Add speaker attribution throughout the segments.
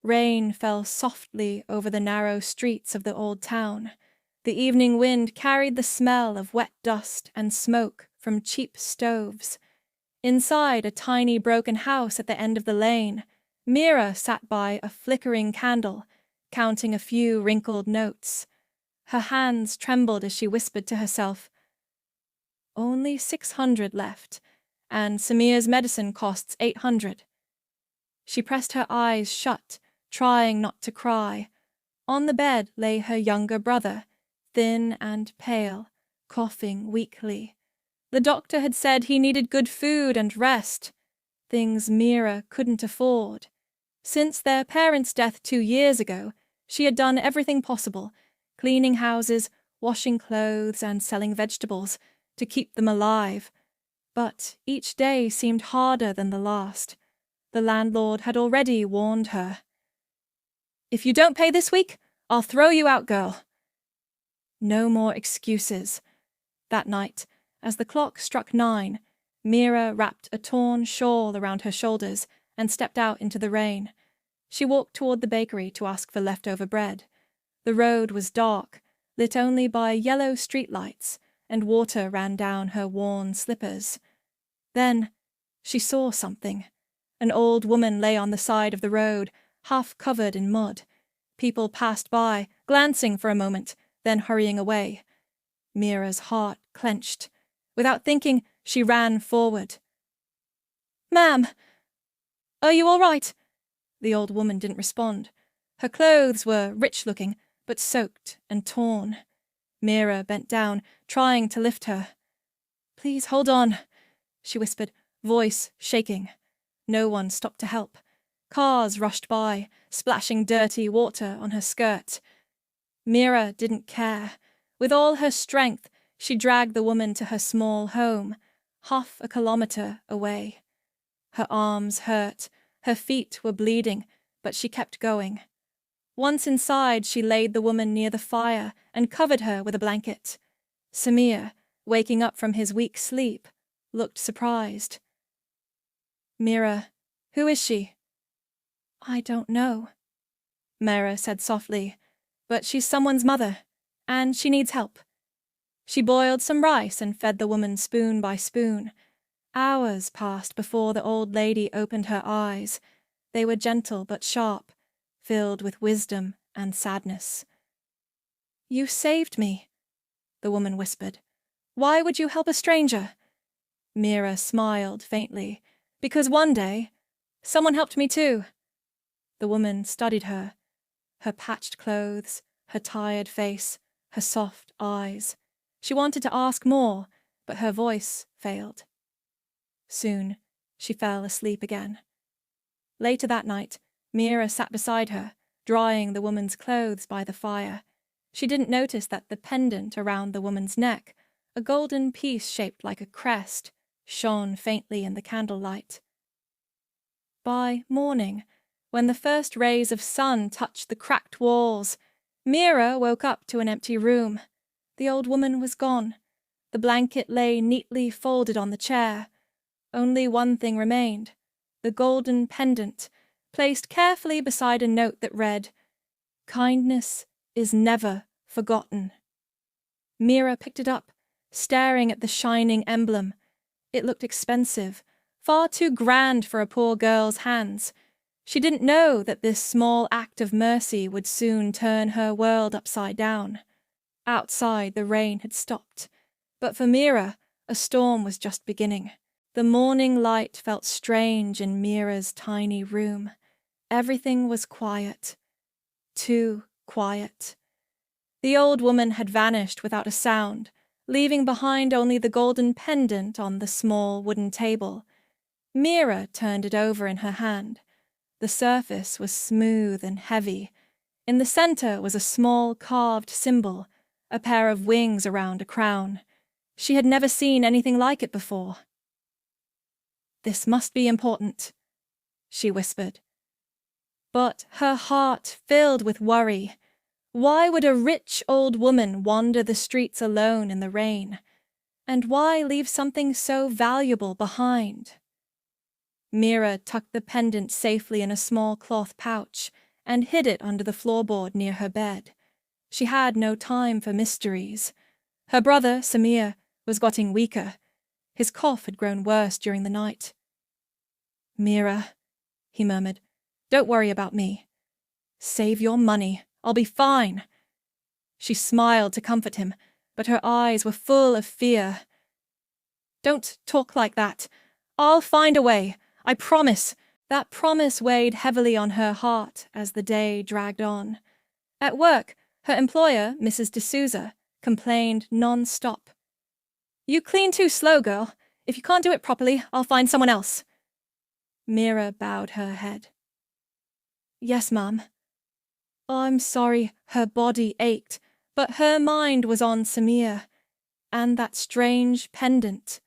Speaker 1: Rain fell softly over the narrow streets of the old town. The evening wind carried the smell of wet dust and smoke from cheap stoves. Inside a tiny broken house at the end of the lane, Meera sat by a flickering candle, counting a few wrinkled notes. Her hands trembled as she whispered to herself, "Only 600 left, and Samir's medicine costs 800. She pressed her eyes shut, trying not to cry. On the bed lay her younger brother, thin and pale, coughing weakly. The doctor had said he needed good food and rest, things Meera couldn't afford. Since their parents' death 2 years ago, she had done everything possible, cleaning houses, washing clothes, and selling vegetables, to keep them alive. But each day seemed harder than the last. The landlord had already warned her. "If you don't pay this week, I'll throw you out, girl." No more excuses. That night, as the clock struck 9, Meera wrapped a torn shawl around her shoulders and stepped out into the rain. She walked toward the bakery to ask for leftover bread. The road was dark, lit only by yellow streetlights, and water ran down her worn slippers. Then she saw something. An old woman lay on the side of the road, half covered in mud. People passed by, glancing for a moment, then hurrying away. Meera's heart clenched. Without thinking, she ran forward. "Ma'am, are you all right?" The old woman didn't respond. Her clothes were rich-looking, but soaked and torn. Meera bent down, trying to lift her. "Please hold on," she whispered, voice shaking. No one stopped to help. Cars rushed by, splashing dirty water on her skirt. Meera didn't care. With all her strength, she dragged the woman to her small home, 1/2 kilometer away. Her arms hurt, her feet were bleeding, but she kept going. Once inside, she laid the woman near the fire and covered her with a blanket. Samir, waking up from his weak sleep, looked surprised. "Meera, who is she?" "I don't know," Meera said softly, "but she's someone's mother, and she needs help." She boiled some rice and fed the woman spoon by spoon. Hours passed before the old lady opened her eyes. They were gentle but sharp, filled with wisdom and sadness. "You saved me," the woman whispered. "Why would you help a stranger?" Meera smiled faintly. "Because one day, someone helped me too." The woman studied her. Her patched clothes, her tired face, her soft eyes. She wanted to ask more, but her voice failed. Soon, she fell asleep again. Later that night, Meera sat beside her, drying the woman's clothes by the fire. She didn't notice that the pendant around the woman's neck, a golden piece shaped like a crest, shone faintly in the candlelight. By morning, when the first rays of sun touched the cracked walls, Meera woke up to an empty room. The old woman was gone. The blanket lay neatly folded on the chair. Only one thing remained, the golden pendant, placed carefully beside a note that read, "Kindness is never forgotten." Meera picked it up, staring at the shining emblem. It looked expensive, far too grand for a poor girl's hands. She didn't know that this small act of mercy would soon turn her world upside down. Outside, the rain had stopped, but for Meera, a storm was just beginning. The morning light felt strange in Meera's tiny room. Everything was quiet. Too quiet. The old woman had vanished without a sound, leaving behind only the golden pendant on the small wooden table. Meera turned it over in her hand. The surface was smooth and heavy. In the center was a small carved symbol, a pair of wings around a crown. She had never seen anything like it before. "This must be important," she whispered. But her heart filled with worry. Why would a rich old woman wander the streets alone in the rain? And why leave something so valuable behind? Meera tucked the pendant safely in a small cloth pouch and hid it under the floorboard near her bed. She had no time for mysteries. Her brother, Samir, was getting weaker. His cough had grown worse during the night. "Meera," he murmured, "don't worry about me. Save your money. I'll be fine." She smiled to comfort him, but her eyes were full of fear. "Don't talk like that. I'll find a way. I promise." That promise weighed heavily on her heart as the day dragged on. At work, her employer, Mrs. D'Souza, complained non-stop. "You clean too slow, girl. If you can't do it properly, I'll find someone else." Meera bowed her head. "Yes, ma'am." I'm sorry, her body ached, but her mind was on Samir, and that strange pendant.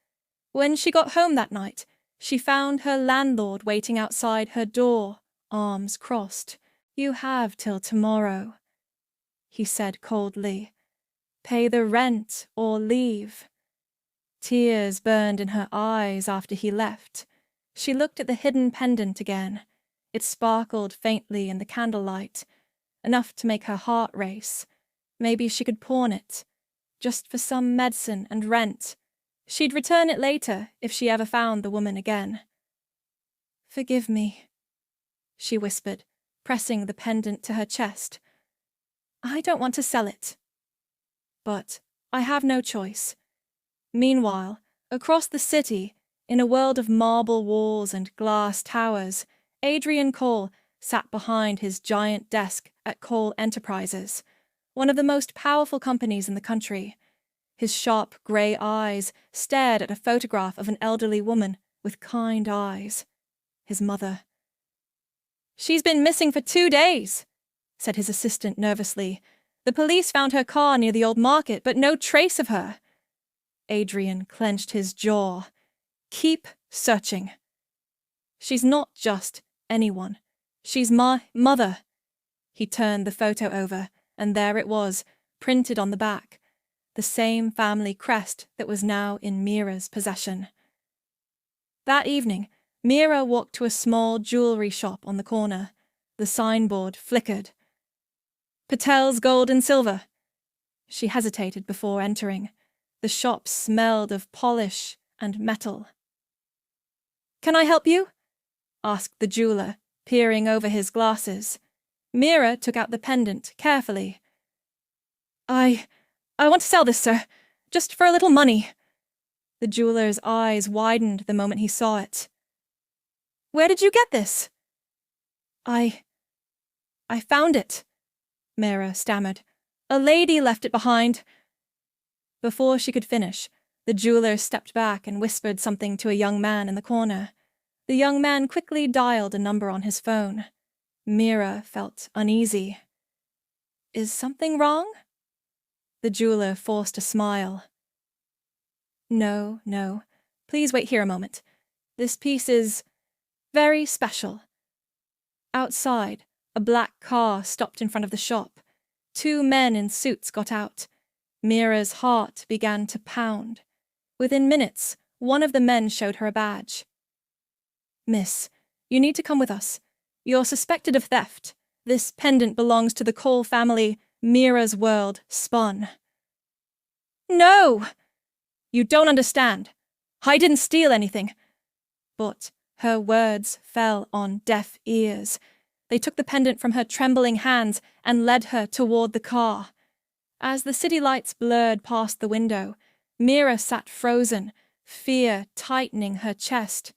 Speaker 1: When she got home that night, she found her landlord waiting outside her door, arms crossed. "You have till tomorrow," he said coldly. "Pay the rent or leave." Tears burned in her eyes after he left. She looked at the hidden pendant again. It sparkled faintly in the candlelight, enough to make her heart race. Maybe she could pawn it, just for some medicine and rent. She'd return it later if she ever found the woman again. "Forgive me," she whispered, pressing the pendant to her chest. "I don't want to sell it. But I have no choice." Meanwhile, across the city, in a world of marble walls and glass towers, Adrien Cole sat behind his giant desk at Cole Enterprises, one of the most powerful companies in the country. His sharp grey eyes stared at a photograph of an elderly woman with kind eyes. His mother. "She's been missing for 2 days," said his assistant nervously. "The police found her car near the old market, but no trace of her." Adrien clenched his jaw. "Keep searching. She's not just anyone. She's my mother." He turned the photo over, and there it was, printed on the back, the same family crest that was now in Meera's possession. That evening, Meera walked to a small jewellery shop on the corner. The signboard flickered. "Patel's Gold and Silver." She hesitated before entering. The shop smelled of polish and metal. "Can I help you?" asked the jeweller, peering over his glasses. Meera took out the pendant carefully. I want to sell this, sir, just for a little money." The jeweller's eyes widened the moment he saw it. "Where did you get this?" I found it," Meera stammered. "A lady left it behind." Before she could finish, the jeweller stepped back and whispered something to a young man in the corner. The young man quickly dialed a number on his phone. Meera felt uneasy. "Is something wrong?" The jeweller forced a smile. No. Please wait here a moment. This piece is very special." Outside, a black car stopped in front of the shop. 2 men in suits got out. Meera's heart began to pound. Within minutes, one of the men showed her a badge. "Miss, you need to come with us. You're suspected of theft. This pendant belongs to the Cole family. Meera's world spun." "No!" "You don't understand. I didn't steal anything." But her words fell on deaf ears. They took the pendant from her trembling hands and led her toward the car. As the city lights blurred past the window, Meera sat frozen, fear tightening her chest.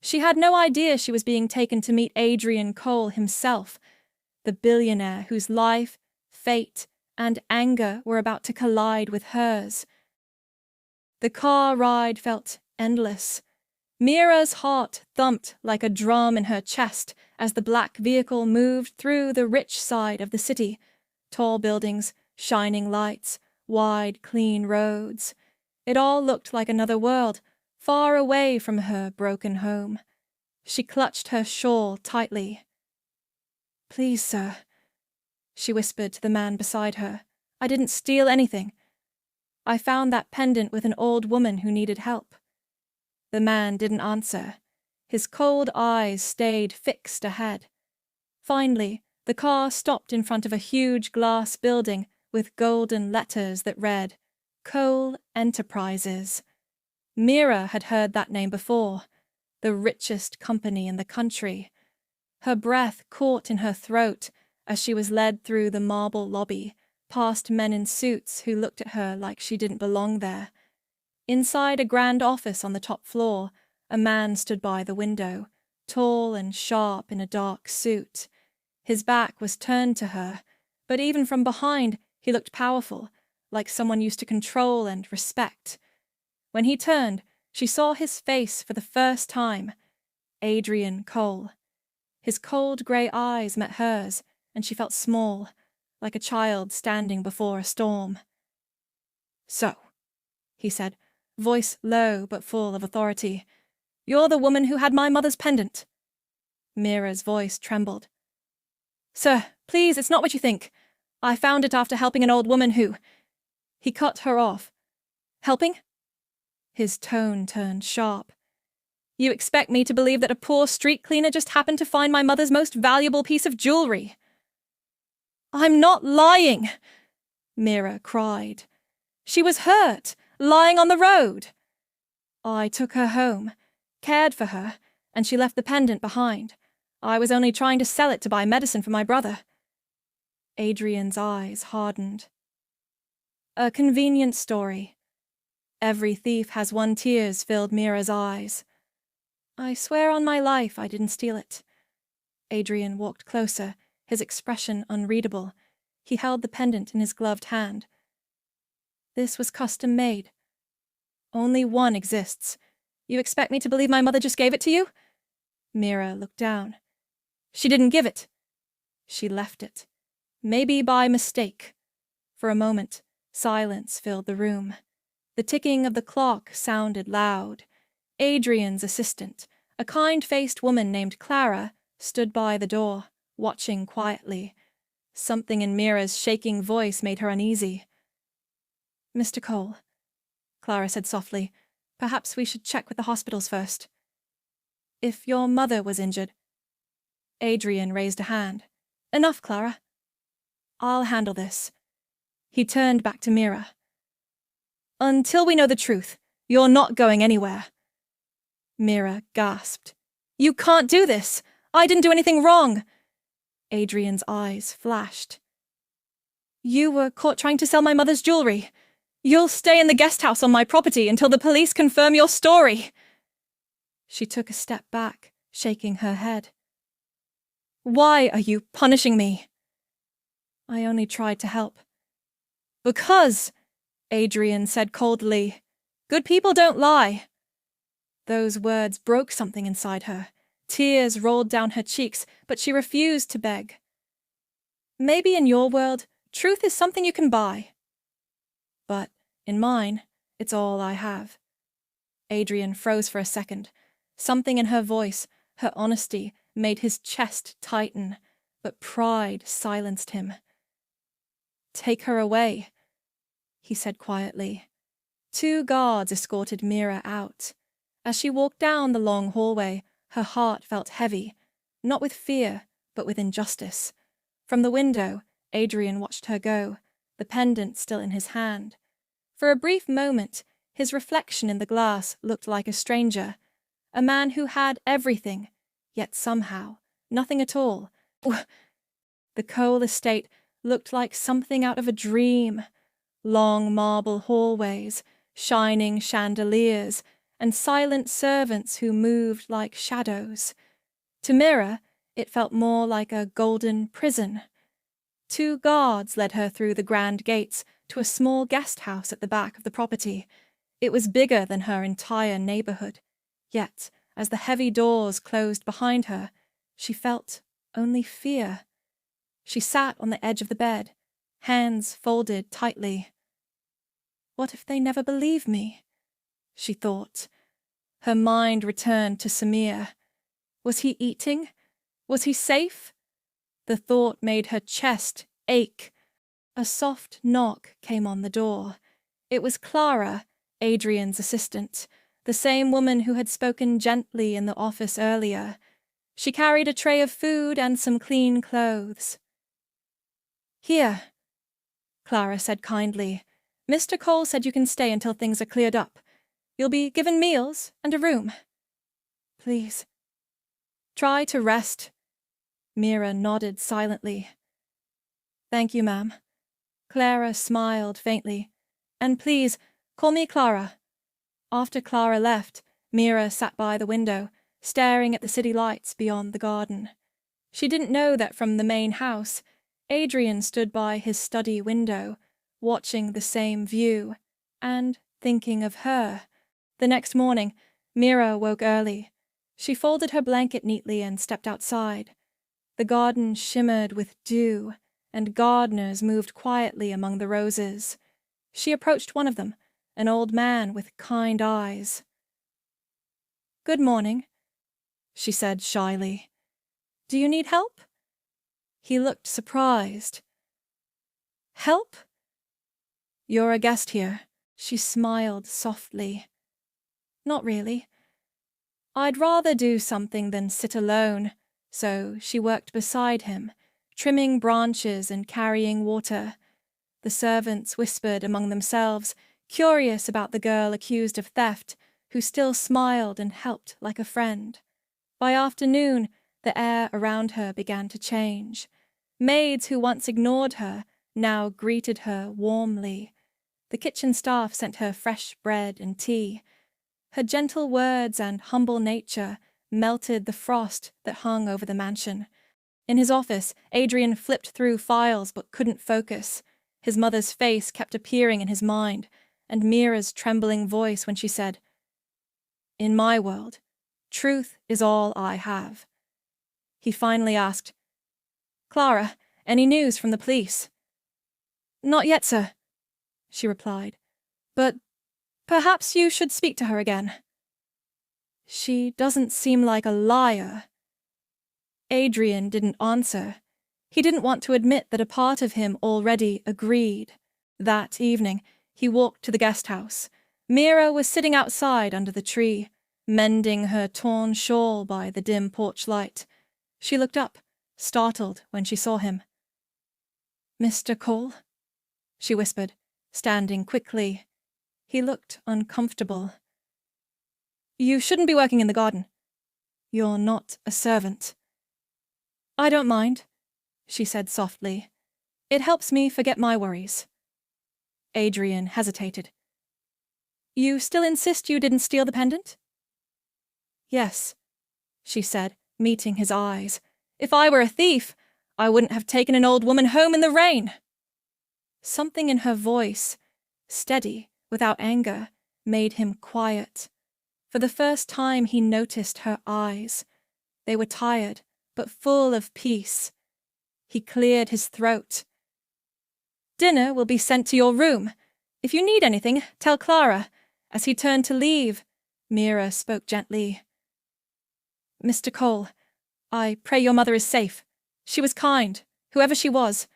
Speaker 1: She had no idea she was being taken to meet Adrien Cole himself, the billionaire whose life, fate, and anger were about to collide with hers. The car ride felt endless. Meera's heart thumped like a drum in her chest as the black vehicle moved through the rich side of the city. Tall buildings, shining lights, wide, clean roads. It all looked like another world, far away from her broken home. She clutched her shawl tightly. "Please, sir," she whispered to the man beside her. "I didn't steal anything. I found that pendant with an old woman who needed help." The man didn't answer. His cold eyes stayed fixed ahead. Finally, The car stopped in front of a huge glass building with golden letters that read, Coal Enterprises. Meera had heard that name before, the richest company in the country. Her breath caught in her throat as she was led through the marble lobby, past men in suits who looked at her like she didn't belong there. Inside a grand office on the top floor, a man stood by the window, tall and sharp in a dark suit. His back was turned to her, but even from behind he looked powerful, like someone used to control and respect. When he turned, she saw his face for the first time, Adrien Cole. His cold grey eyes met hers, and she felt small, like a child standing before a storm. "So," he said, voice low but full of authority, "you're the woman who had my mother's pendant." Meera's voice trembled. "Sir, please, it's not what you think. I found it after helping an old woman who—" He cut her off. "Helping?" His tone turned sharp. "You expect me to believe that a poor street cleaner just happened to find my mother's most valuable piece of jewelry?" "I'm not lying!" Meera cried. "She was hurt, lying on the road. I took her home, cared for her, and she left the pendant behind. I was only trying to sell it to buy medicine for my brother." Adrien's eyes hardened. "A convenient story. Every thief has one," tears filled Meera's eyes. "I swear on my life I didn't steal it." Adrien walked closer, his expression unreadable. He held the pendant in his gloved hand. "This was custom made. Only one exists. You expect me to believe my mother just gave it to you?" Meera looked down. "She didn't give it. She left it. Maybe by mistake." For a moment, silence filled the room. The ticking of the clock sounded loud. Adrien's assistant, a kind-faced woman named Clara, stood by the door, watching quietly. Something in Meera's shaking voice made her uneasy. "Mr. Cole," Clara said softly, "perhaps we should check with the hospitals first. If your mother was injured—" Adrien raised a hand. "Enough, Clara. I'll handle this." He turned back to Meera. "Until we know the truth, you're not going anywhere." Meera gasped. "You can't do this! I didn't do anything wrong!" Adrien's eyes flashed. "You were caught trying to sell my mother's jewelry. You'll stay in the guest house on my property until the police confirm your story." She took a step back, shaking her head. "Why are you punishing me?" "I only tried to help." "Because," Adrien said coldly, "good people don't lie." Those words broke something inside her. Tears rolled down her cheeks, but she refused to beg. "Maybe in your world, truth is something you can buy. But in mine, it's all I have." Adrien froze for a second. Something in her voice, her honesty, made his chest tighten, but pride silenced him. "Take her away," he said quietly. 2 guards escorted Meera out. As she walked down the long hallway, her heart felt heavy, not with fear, but with injustice. From the window, Adrien watched her go, the pendant still in his hand. For a brief moment, his reflection in the glass looked like a stranger, a man who had everything, yet somehow nothing at all. The Cole estate looked like something out of a dream. Long marble hallways, shining chandeliers, and silent servants who moved like shadows. To Meera, it felt more like a golden prison. 2 guards led her through the grand gates to a small guest house at the back of the property. It was bigger than her entire neighborhood. Yet, as the heavy doors closed behind her, she felt only fear. She sat on the edge of the bed, hands folded tightly. "What if they never believe me?" she thought. Her mind returned to Samir. Was he eating? Was he safe? The thought made her chest ache. A soft knock came on the door. It was Clara, Adrien's assistant, the same woman who had spoken gently in the office earlier. She carried a tray of food and some clean clothes. "Here," Clara said kindly. "Mr. Cole said you can stay until things are cleared up. You'll be given meals and a room. Please. Try to rest." Meera nodded silently. "Thank you, ma'am." Clara smiled faintly. "And please, call me Clara." After Clara left, Meera sat by the window, staring at the city lights beyond the garden. She didn't know that from the main house, Adrien stood by his study window, watching the same view, and thinking of her. The next morning, Meera woke early. She folded her blanket neatly and stepped outside. The garden shimmered with dew, and gardeners moved quietly among the roses. She approached one of them, an old man with kind eyes. "Good morning," she said shyly. "Do you need help?" He looked surprised. "Help?" "You're a guest here." She smiled softly. "Not really. I'd rather do something than sit alone," so she worked beside him, trimming branches and carrying water. The servants whispered among themselves, curious about the girl accused of theft, who still smiled and helped like a friend. By afternoon, the air around her began to change. Maids who once ignored her now greeted her warmly. The kitchen staff sent her fresh bread and tea. Her gentle words and humble nature melted the frost that hung over the mansion. In his office, Adrien flipped through files but couldn't focus. His mother's face kept appearing in his mind, and Meera's trembling voice when she said, "In my world, truth is all I have." He finally asked, "Clara, any news from the police?" "Not yet, sir," she replied, "but perhaps you should speak to her again." "She doesn't seem like a liar." Adrien didn't answer. He didn't want to admit that a part of him already agreed. That evening, he walked to the guest house. Meera was sitting outside under the tree, mending her torn shawl by the dim porch light. She looked up, startled when she saw him. "Mr. Cole?" she whispered, standing quickly. He looked uncomfortable. "You shouldn't be working in the garden. You're not a servant." "I don't mind," she said softly. "It helps me forget my worries." Adrien hesitated. "You still insist you didn't steal the pendant?" "Yes," she said, meeting his eyes. "If I were a thief, I wouldn't have taken an old woman home in the rain." Something in her voice, steady, without anger, made him quiet. For the first time he noticed her eyes. They were tired, but full of peace. He cleared his throat. "Dinner will be sent to your room. If you need anything, tell Clara." As he turned to leave, Meera spoke gently. "Mr. Cole, I pray your mother is safe. She was kind, whoever she was."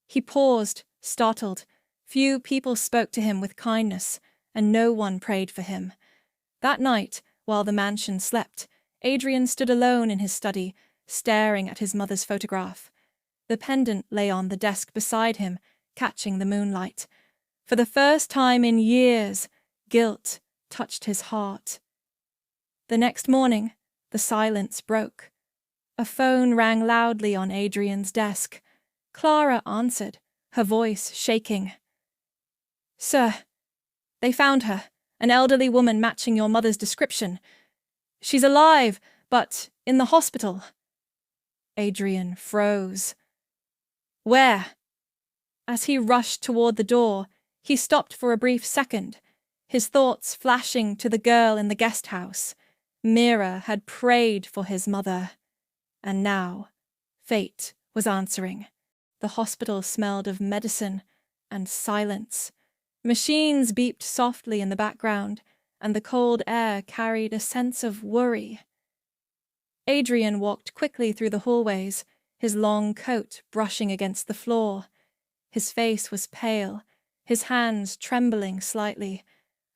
Speaker 1: He paused, startled. Few people spoke to him with kindness, and no one prayed for him. That night, while the mansion slept, Adrien stood alone in his study, staring at his mother's photograph. The pendant lay on the desk beside him, catching the moonlight. For the first time in years, guilt touched his heart. The next morning, the silence broke. A phone rang loudly on Adrien's desk. Clara answered, her voice shaking. "Sir, they found her, an elderly woman matching your mother's description. She's alive, but in the hospital." Adrien froze. "Where?" As he rushed toward the door, he stopped for a brief second, his thoughts flashing to the girl in the guest house. Meera had prayed for his mother. And now, fate was answering. The hospital smelled of medicine and silence. Machines beeped softly in the background, and the cold air carried a sense of worry. Adrien walked quickly through the hallways, his long coat brushing against the floor. His face was pale, his hands trembling slightly,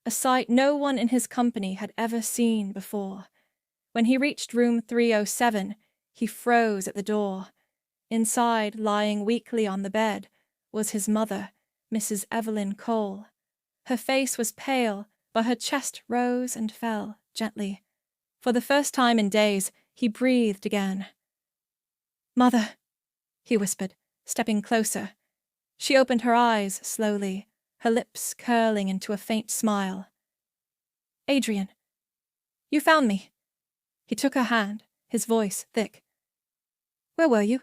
Speaker 1: a sight no one in his company had ever seen before. When he reached room 307, He froze at the door. Inside, lying weakly on the bed, was his mother, Mrs. Evelyn Cole. Her face was pale, but her chest rose and fell gently. For the first time in days, he breathed again. "Mother," he whispered, stepping closer. She opened her eyes slowly, her lips curling into a faint smile. "Adrien, you found me." He took her hand, his voice thick. "Where were you?"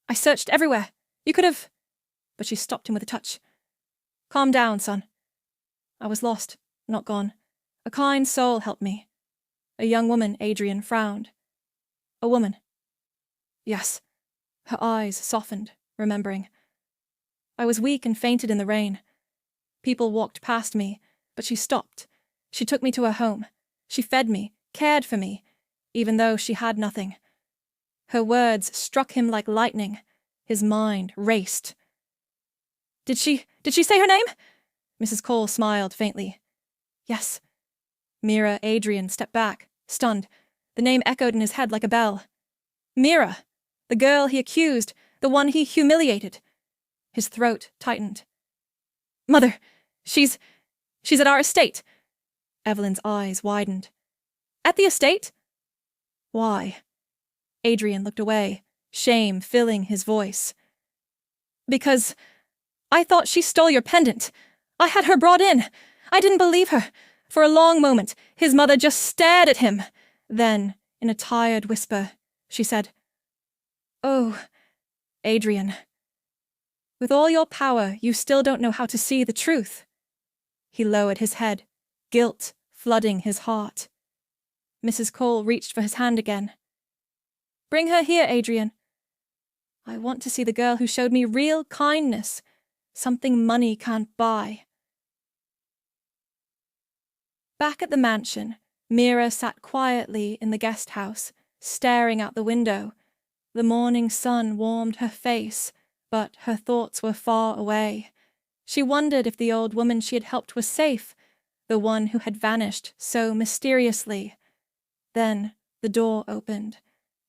Speaker 1: "I searched everywhere. You could have—" But she stopped him with a touch. "Calm down, son. I was lost, not gone. A kind soul helped me." A young woman, Adrien frowned. "A woman." "Yes." Her eyes softened, remembering. "I was weak and fainted in the rain. People walked past me, but she stopped. She took me to her home. She fed me, cared for me, even though she had nothing." Her words struck him like lightning. His mind raced. Did she say her name?" Mrs. Cole smiled faintly. "Yes." Meera Adrien stepped back, stunned. The name echoed in his head like a bell. Meera! The girl he accused, the one he humiliated. His throat tightened. "Mother, she's at our estate." Evelyn's eyes widened. "At the estate?" "Why?" Adrien looked away, shame filling his voice. "Because I thought she stole your pendant. I had her brought in. I didn't believe her. For a long moment, his mother just stared at him. Then, in a tired whisper, she said, 'Oh, Adrien, with all your power, you still don't know how to see the truth.'" He lowered his head, guilt flooding his heart. Mrs. Cole reached for his hand again. "Bring her here, Adrien. I want to see the girl who showed me real kindness, something money can't buy." Back at the mansion, Meera sat quietly in the guest house, staring out the window. The morning sun warmed her face, but her thoughts were far away. She wondered if the old woman she had helped was safe, the one who had vanished so mysteriously. Then the door opened.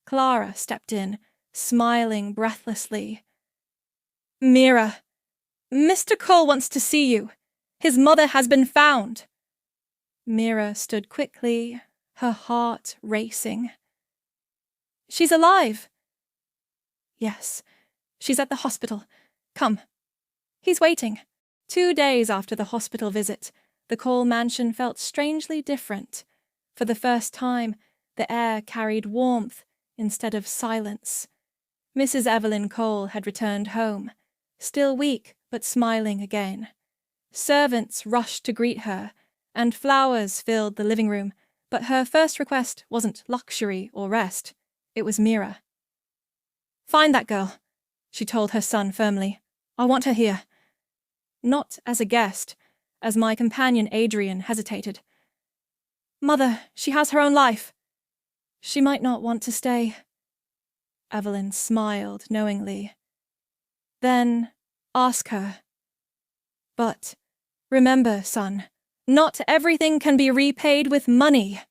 Speaker 1: Clara stepped in, smiling breathlessly. "Meera, Mr. Cole wants to see you. His mother has been found." Meera stood quickly, her heart racing. "She's alive." "Yes, she's at the hospital. Come." He's waiting. 2 days after the hospital visit, the Cole mansion felt strangely different. For the first time, the air carried warmth instead of silence. Mrs. Evelyn Cole had returned home, still weak but smiling again. Servants rushed to greet her, and flowers filled the living room, but her first request wasn't luxury or rest. It was Meera. "Find that girl," she told her son firmly. "I want her here." Not as a guest, as my companion Adrien hesitated. "Mother, she has her own life." "She might not want to stay." Evelyn smiled knowingly. "Then ask her. But remember, son, not everything can be repaid with money."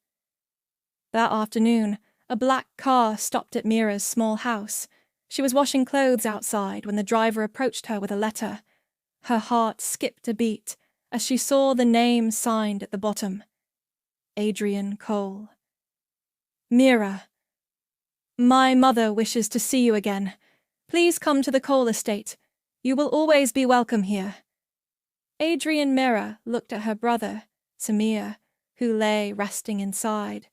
Speaker 1: That afternoon, a black car stopped at Meera's small house. She was washing clothes outside when the driver approached her with a letter. Her heart skipped a beat as she saw the name signed at the bottom. Adrien Cole. "Meera, my mother wishes to see you again. Please come to the Cole estate. You will always be welcome here." Adrien Meera looked at her brother, Samir, who lay resting inside.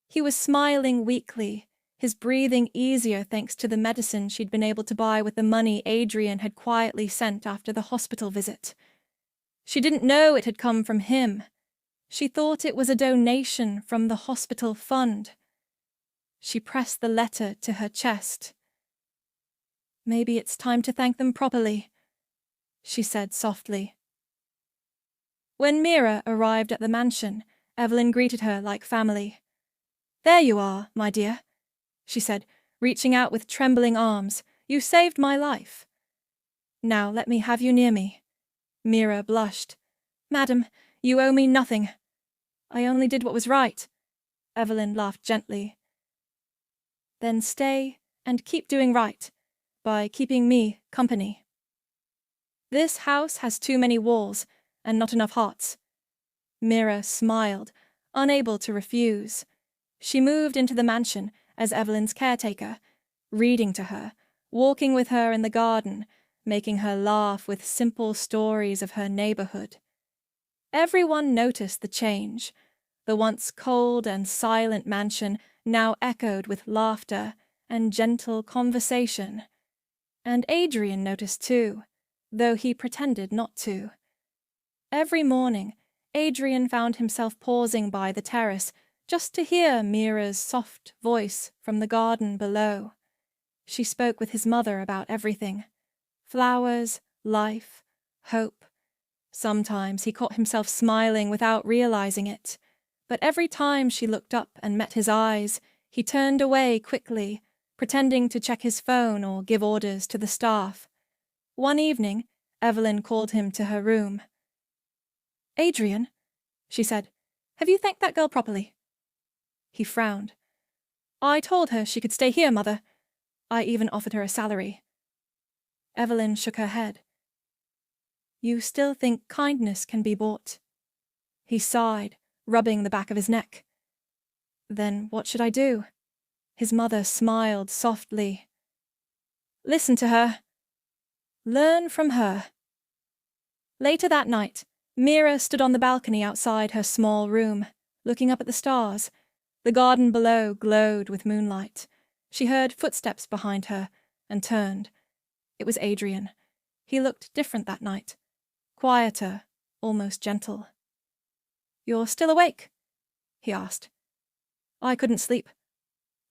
Speaker 1: He was smiling weakly, his breathing easier thanks to the medicine she'd been able to buy with the money Adrien had quietly sent after the hospital visit. She didn't know it had come from him. She thought it was a donation from the hospital fund. She pressed the letter to her chest. "Maybe it's time to thank them properly," she said softly. When Meera arrived at the mansion, Evelyn greeted her like family. "There you are, my dear," she said, reaching out with trembling arms. "You saved my life." "Now let me have you near me." Meera blushed. "Madam, you owe me nothing. I only did what was right." Evelyn laughed gently. Then stay and keep doing right by keeping me company. This house has too many walls and not enough hearts. Meera smiled, unable to refuse. She moved into the mansion as Evelyn's caretaker, reading to her, walking with her in the garden, making her laugh with simple stories of her neighborhood. Everyone noticed the change. The once cold and silent mansion now echoed with laughter and gentle conversation. And Adrien noticed too, though he pretended not to. Every morning, Adrien found himself pausing by the terrace just to hear Meera's soft voice from the garden below. She spoke with his mother about everything: flowers, life, hope. Sometimes he caught himself smiling without realizing it, but every time she looked up and met his eyes, he turned away quickly, pretending to check his phone or give orders to the staff. One evening, Evelyn called him to her room. "Adrien," she said, "have you thanked that girl properly?" He frowned. "I told her she could stay here, Mother. I even offered her a salary." Evelyn shook her head. "You still think kindness can be bought?" He sighed, rubbing the back of his neck. "Then what should I do?" His mother smiled softly. "Listen to her. Learn from her." Later that night, Meera stood on the balcony outside her small room, looking up at the stars. The garden below glowed with moonlight. She heard footsteps behind her and turned. It was Adrien. He looked different that night, quieter, almost gentle. "You're still awake?" he asked. "I couldn't sleep,"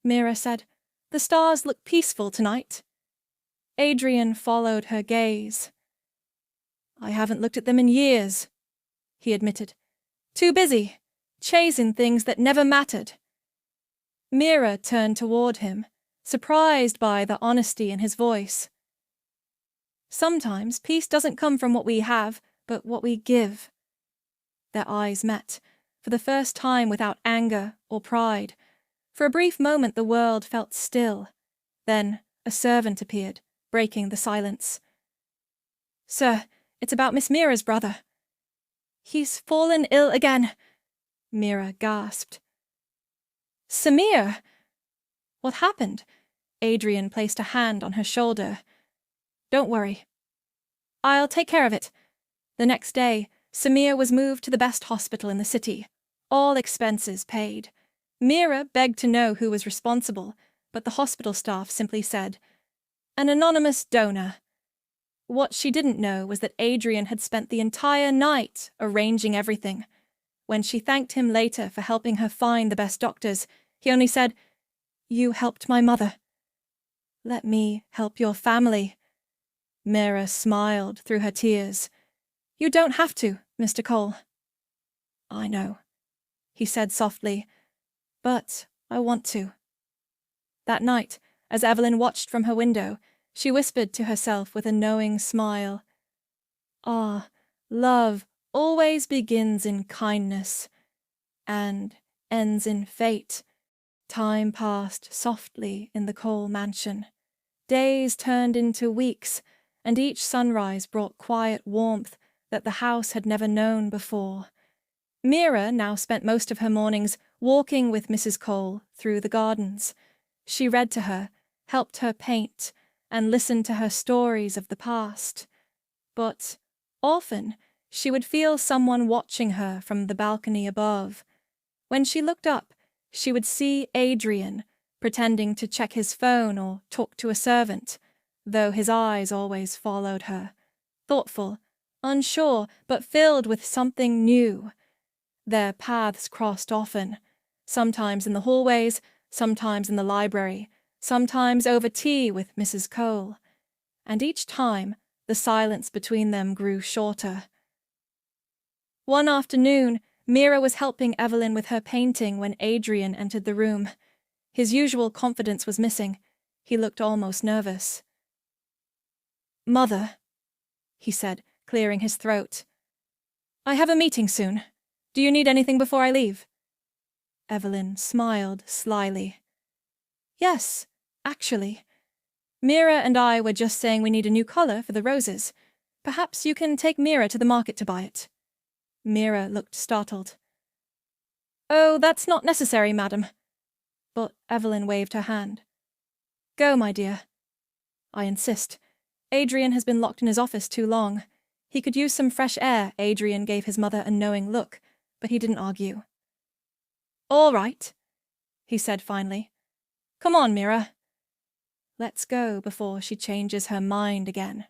Speaker 1: Meera said. "The stars look peaceful tonight." Adrien followed her gaze. "I haven't looked at them in years," he admitted. "Too busy, chasing things that never mattered." Meera turned toward him, surprised by the honesty in his voice. "Sometimes peace doesn't come from what we have, but what we give." Their eyes met, for the first time without anger or pride. For a brief moment the world felt still. Then a servant appeared, breaking the silence. "Sir, it's about Miss Meera's brother." "He's fallen ill again," Meera gasped. "Samir!" "What happened?" Adrien placed a hand on her shoulder. "Don't worry. I'll take care of it." The next day, Samir was moved to the best hospital in the city, all expenses paid. Meera begged to know who was responsible, but the hospital staff simply said, "An anonymous donor." What she didn't know was that Adrien had spent the entire night arranging everything. When she thanked him later for helping her find the best doctors, he only said, "You helped my mother. Let me help your family." Meera smiled through her tears. "You don't have to, Mr. Cole." "I know," he said softly, "but I want to." That night, as Evelyn watched from her window, she whispered to herself with a knowing smile, "Ah, love always begins in kindness and ends in fate." Time passed softly in the Cole mansion. Days turned into weeks, and each sunrise brought quiet warmth that the house had never known before. Meera now spent most of her mornings walking with Mrs. Cole through the gardens. She read to her, helped her paint, and listened to her stories of the past. But often she would feel someone watching her from the balcony above. When she looked up, she would see Adrien, pretending to check his phone or talk to a servant, though his eyes always followed her, thoughtful, unsure, but filled with something new. Their paths crossed often, sometimes in the hallways, sometimes in the library, sometimes over tea with Mrs. Cole, and each time the silence between them grew shorter. One afternoon, Meera was helping Evelyn with her painting when Adrien entered the room. His usual confidence was missing. He looked almost nervous. "Mother," he said, clearing his throat. "I have a meeting soon. Do you need anything before I leave?" Evelyn smiled slyly. Yes, actually. Meera and I were just saying we need a new colour for the roses. Perhaps you can take Meera to the market to buy it. Meera looked startled. Oh, that's not necessary, madam. But Evelyn waved her hand. Go, my dear. I insist. Adrien has been locked in his office too long. He could use some fresh air. Adrien gave his mother a knowing look, but he didn't argue. All right, he said finally. Come on, Meera. Let's go before she changes her mind again.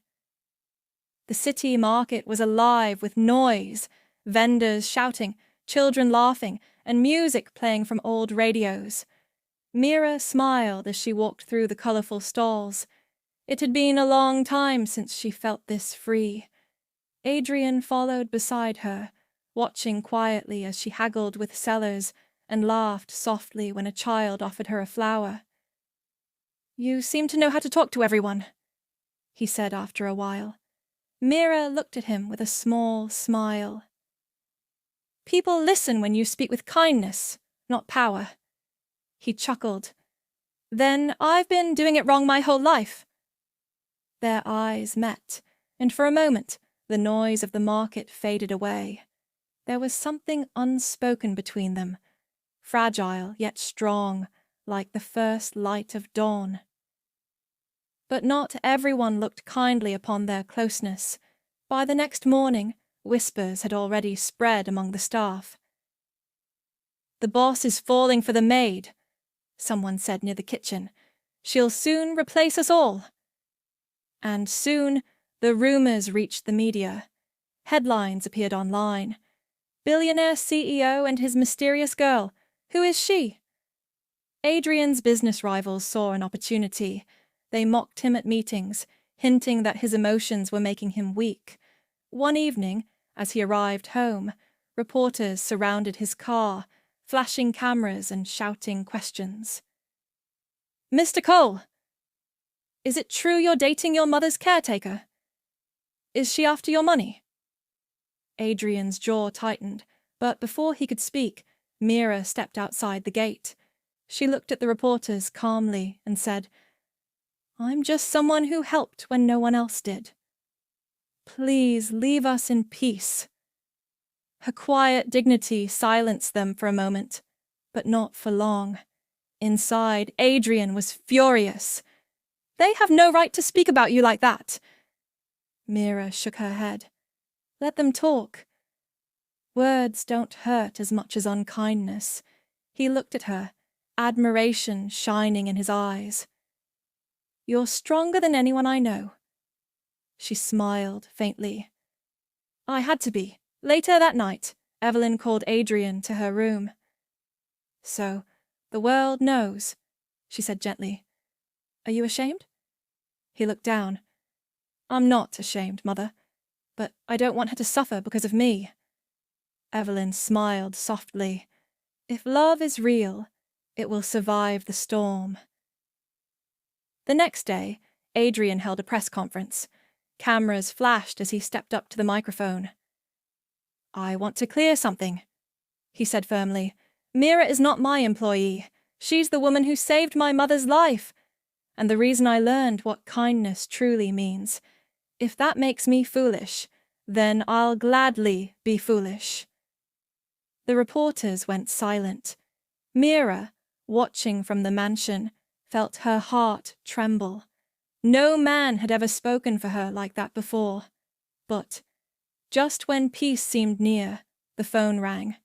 Speaker 1: The city market was alive with noise, vendors shouting, children laughing, and music playing from old radios. Meera smiled as she walked through the colourful stalls. It had been a long time since she felt this free. Adrien followed beside her, watching quietly as she haggled with sellers and laughed softly when a child offered her a flower. You seem to know how to talk to everyone, he said after a while. Meera looked at him with a small smile. People listen when you speak with kindness, not power. He chuckled. Then I've been doing it wrong my whole life. Their eyes met, and for a moment the noise of the market faded away. There was something unspoken between them, fragile yet strong, like the first light of dawn. But not everyone looked kindly upon their closeness. By the next morning, whispers had already spread among the staff. The boss is falling for the maid, someone said near the kitchen. She'll soon replace us all. And soon, the rumours reached the media. Headlines appeared online. Billionaire CEO and his mysterious girl. Who is she? Adrien's business rivals saw an opportunity. They mocked him at meetings, hinting that his emotions were making him weak. One evening, as he arrived home, reporters surrounded his car, flashing cameras and shouting questions. Mr. Cole! Is it true you're dating your mother's caretaker? Is she after your money? Adrien's jaw tightened, but before he could speak, Meera stepped outside the gate. She looked at the reporters calmly and said, I'm just someone who helped when no one else did. Please leave us in peace. Her quiet dignity silenced them for a moment, but not for long. Inside, Adrien was furious. They have no right to speak about you like that. Meera shook her head. Let them talk. Words don't hurt as much as unkindness. He looked at her, admiration shining in his eyes. You're stronger than anyone I know. She smiled faintly. I had to be. Later that night, Evelyn called Adrien to her room. So, the world knows, she said gently. Are you ashamed? He looked down. I'm not ashamed, Mother, but I don't want her to suffer because of me. Evelyn smiled softly. If love is real, it will survive the storm. The next day, Adrien held a press conference. Cameras flashed as he stepped up to the microphone. I want to clear something, he said firmly. Meera is not my employee. She's the woman who saved my mother's life, and the reason I learned what kindness truly means. If that makes me foolish, then I'll gladly be foolish. The reporters went silent. Meera, watching from the mansion, felt her heart tremble. No man had ever spoken for her like that before. But just when peace seemed near, the phone rang.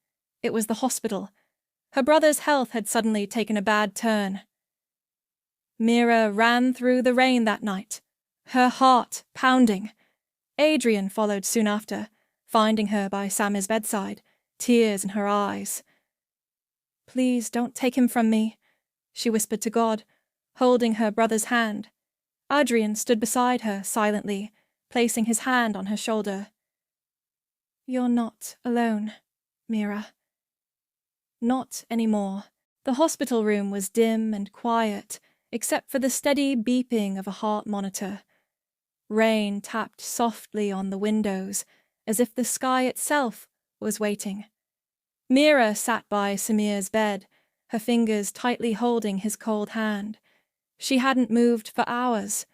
Speaker 1: It was the hospital. Her brother's health had suddenly taken a bad turn. Meera ran through the rain that night, her heart pounding. Adrien followed soon after, finding her by Sammy's bedside, tears in her eyes. Please don't take him from me, she whispered to God, holding her brother's hand. Adrien stood beside her silently, placing his hand on her shoulder. You're not alone, Meera. Not anymore. The hospital room was dim and quiet, except for the steady beeping of a heart monitor. Rain tapped softly on the windows, as if the sky itself was waiting. Meera sat by Samir's bed, her fingers tightly holding his cold hand. She hadn't moved for hours.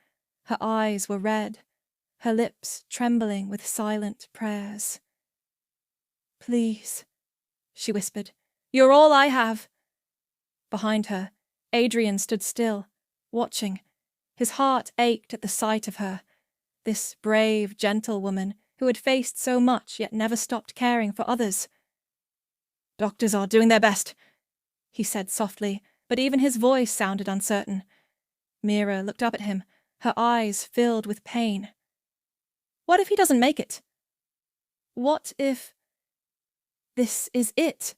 Speaker 1: Her eyes were red, her lips trembling with silent prayers. "Please," she whispered, "you're all I have." Behind her, Adrien stood still, watching. His heart ached at the sight of her, this brave, gentle woman who had faced so much yet never stopped caring for others. "Doctors are doing their best," he said softly, but even his voice sounded uncertain. Meera looked up at him, her eyes filled with pain. "What if he doesn't make it? What if... this is it?"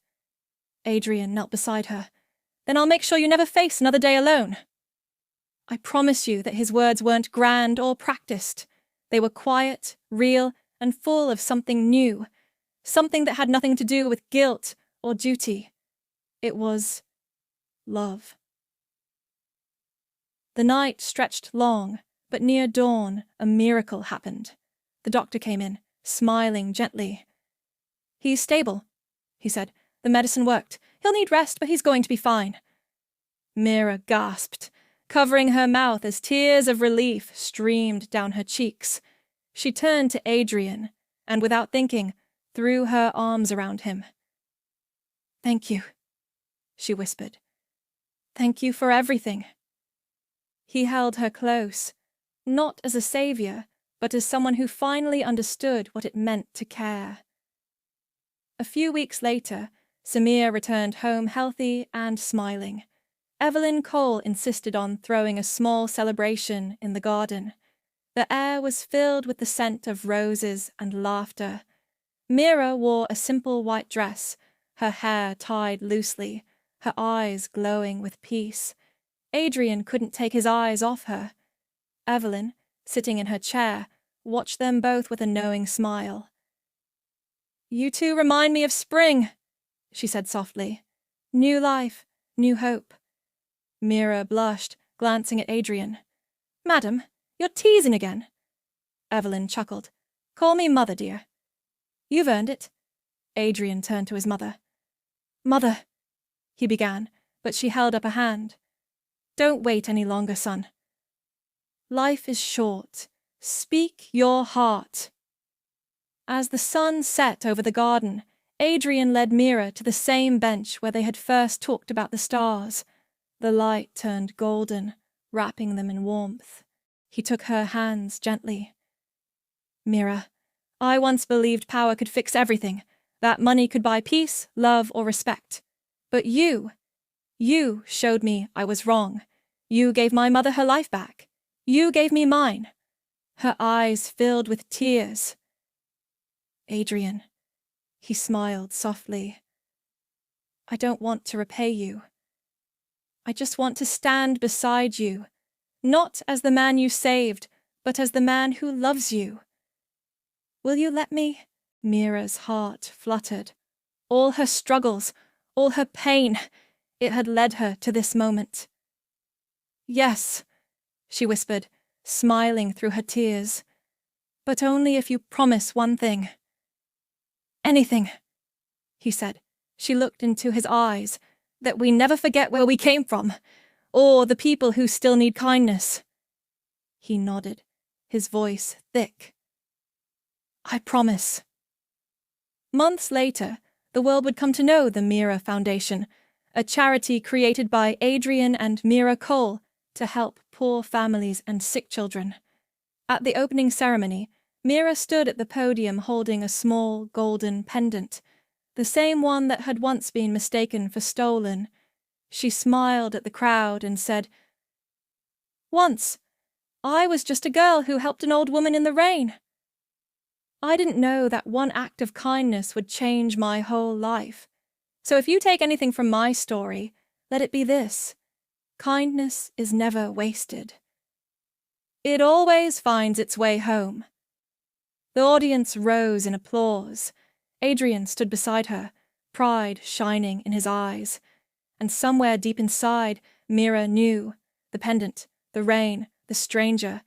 Speaker 1: Adrien knelt beside her. "Then I'll make sure you never face another day alone." I promise you that his words weren't grand or practiced. They were quiet, real, and full of something new, something that had nothing to do with guilt or duty. It was love. The night stretched long, but near dawn a miracle happened. The doctor came in, smiling gently. "He's stable," he said. "The medicine worked. He'll need rest, but he's going to be fine." Meera gasped, covering her mouth as tears of relief streamed down her cheeks. She turned to Adrien, and without thinking, threw her arms around him. "Thank you," she whispered. "Thank you for everything." He held her close, not as a savior, but as someone who finally understood what it meant to care. A few weeks later, Samir returned home healthy and smiling. Evelyn Cole insisted on throwing a small celebration in the garden. The air was filled with the scent of roses and laughter. Meera wore a simple white dress, her hair tied loosely, her eyes glowing with peace. Adrien couldn't take his eyes off her. Evelyn, sitting in her chair, watched them both with a knowing smile. "You two remind me of spring," she said softly. "New life, new hope." Meera blushed, glancing at Adrien. "Madam, you're teasing again." Evelyn chuckled. "Call me Mother, dear." "You've earned it." Adrien turned to his mother. "Mother," he began, but she held up a hand. "Don't wait any longer, son. Life is short. Speak your heart." As the sun set over the garden, Adrien led Meera to the same bench where they had first talked about the stars. The light turned golden, wrapping them in warmth. He took her hands gently. "Meera, I once believed power could fix everything, that money could buy peace, love, or respect. But you showed me I was wrong. You gave my mother her life back. You gave me mine." Her eyes filled with tears. "Adrien," he smiled softly, "I don't want to repay you. I just want to stand beside you, not as the man you saved, but as the man who loves you. Will you let me?" Meera's heart fluttered. All her struggles, all her pain, it had led her to this moment. "Yes," she whispered, smiling through her tears. "But only if you promise one thing." "Anything," he said. She looked into his eyes. "That we never forget where we came from, or the people who still need kindness." He nodded, his voice thick. "I promise." Months later, the world would come to know the Meera Foundation, a charity created by Adrien and Meera Cole to help poor families and sick children. At the opening ceremony, Meera stood at the podium holding a small golden pendant, the same one that had once been mistaken for stolen. She smiled at the crowd and said, "Once, I was just a girl who helped an old woman in the rain. I didn't know that one act of kindness would change my whole life. So if you take anything from my story, let it be this: kindness is never wasted. It always finds its way home." The audience rose in applause. Adrien stood beside her, pride shining in his eyes. And somewhere deep inside, Meera knew, the pendant, the rain, the stranger,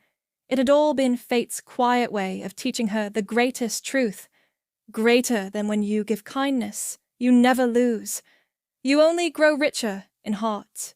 Speaker 1: it had all been fate's quiet way of teaching her the greatest truth, greater than when you give kindness, you never lose. You only grow richer in heart.